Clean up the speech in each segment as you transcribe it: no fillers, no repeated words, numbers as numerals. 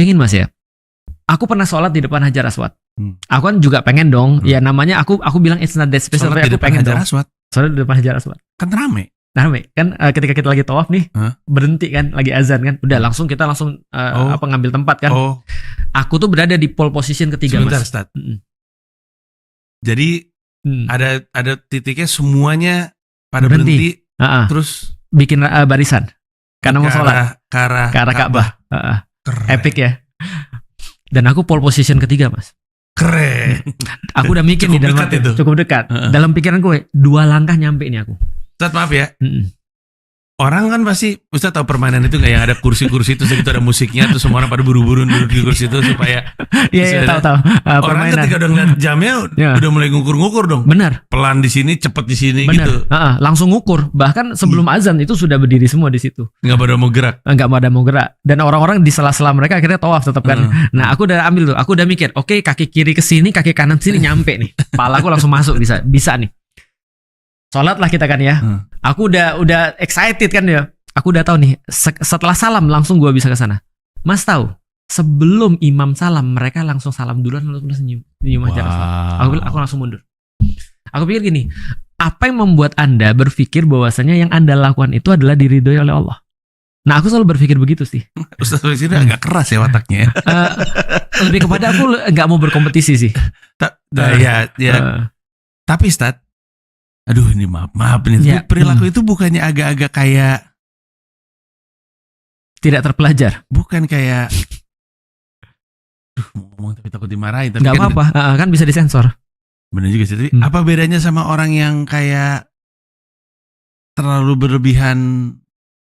bayangin Mas ya, aku pernah sholat di depan Hajar Aswad. Aku kan juga pengen dong. Ya namanya aku bilang it's not that special, tapi aku pengen dong. Sholat di depan Hajar Aswad. Kan rame. Kan ketika kita lagi tawaf nih, berhenti kan, lagi azan kan, udah kita langsung ngambil tempat kan. Aku tuh berada di pole position ketiga. Sebentar, Mas. Jadi ada titiknya semuanya pada berhenti. Terus bikin barisan karena mau sholat ke arah Ka'bah. Epic ya. Dan aku pole position ketiga Mas. Keren. Aku udah mikir nih cukup dekat. Dalam pikiran gue 2 langkah nyampe nih aku. Ustaz maaf ya. Orang kan pasti, Ustaz tahu permainan itu nggak yang ada kursi-kursi itu ada musiknya tuh semua orang pada buru-buru duduk di kursi itu supaya. Iya tahu. Orang ketika udah ngeliat jamnya udah mulai ngukur-ngukur dong. Benar. Pelan di sini, cepet di sini gitu. Langsung ngukur. Bahkan sebelum azan itu sudah berdiri semua di situ. Nggak pada mau gerak. Dan orang-orang di sela-sela mereka akhirnya tawaf tetap kan. Nah aku udah ambil tuh. Aku udah mikir, oke, kaki kiri ke sini, kaki kanan sini nyampe nih. Kepala aku langsung masuk bisa nih. Sholat lah kita kan ya. Aku udah excited kan ya. Aku udah tahu nih. Setelah salam langsung gue bisa ke sana. Mas tahu? Sebelum imam salam mereka langsung salam duluan lalu senyum Hajar Aswad. Aku langsung mundur. Aku pikir gini. Apa yang membuat Anda berpikir bahwasanya yang Anda lakukan itu adalah diridhoi oleh Allah? Nah aku selalu berpikir begitu sih. Ustaz ini agak keras ya wataknya. Lebih kepada aku nggak mau berkompetisi sih. Tapi Ustaz, aduh ini maaf nih. Ya, perilaku itu bukannya agak-agak kayak tidak terpelajar. Bukan kayak ngomong tapi takut dimarahin. Gak apa-apa, kan bisa disensor. Bener juga sih. Tapi apa bedanya sama orang yang kayak terlalu berlebihan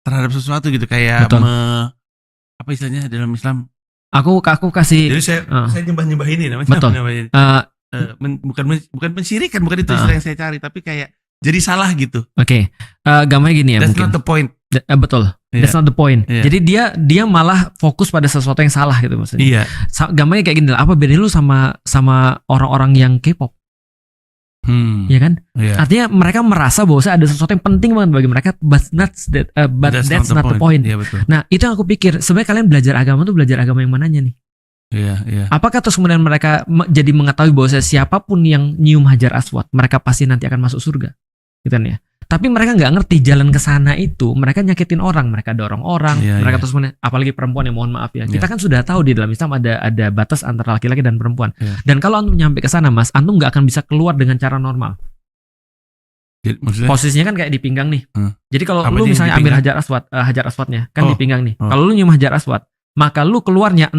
terhadap sesuatu gitu, kayak apa istilahnya dalam Islam? Aku kasih. Jadi saya nyembah ini namanya. Betul. Bukan mensyirikan, bukan itu istilah yang saya cari, tapi kayak jadi salah gitu. Oke. Gampangnya gini ya. That's mungkin not the point. Betul. Yeah. That's not the point. Yeah. Jadi dia malah fokus pada sesuatu yang salah gitu maksudnya. Iya. Gampangnya kayak gini. Apa bedanya lu sama orang-orang yang K-pop? Ya kan? Yeah. Artinya mereka merasa bahwa ada sesuatu yang penting banget bagi mereka, but that's not the point. Yeah, betul. Nah itu yang aku pikir. Sebenarnya kalian belajar agama tuh belajar agama yang mananya nih? Iya. Apakah terus kemudian mereka jadi mengetahui bahwa siapapun yang nyium Hajar Aswad mereka pasti nanti akan masuk surga, gitu kan ya? Tapi mereka nggak ngerti jalan ke sana itu mereka nyakitin orang, mereka dorong orang, mereka terus kemudian, apalagi perempuan yang mohon maaf ya, kita kan sudah tahu di dalam Islam ada batas antara laki-laki dan perempuan. Dan kalau antum nyampe ke sana Mas, antum nggak akan bisa keluar dengan cara normal. Maksudnya? Posisinya kan kayak di pinggang nih. Jadi kalau lu misalnya ambil Hajar Aswadnya kan di pinggang nih. Kalau lu nyium Hajar Aswad, maka lu keluarnya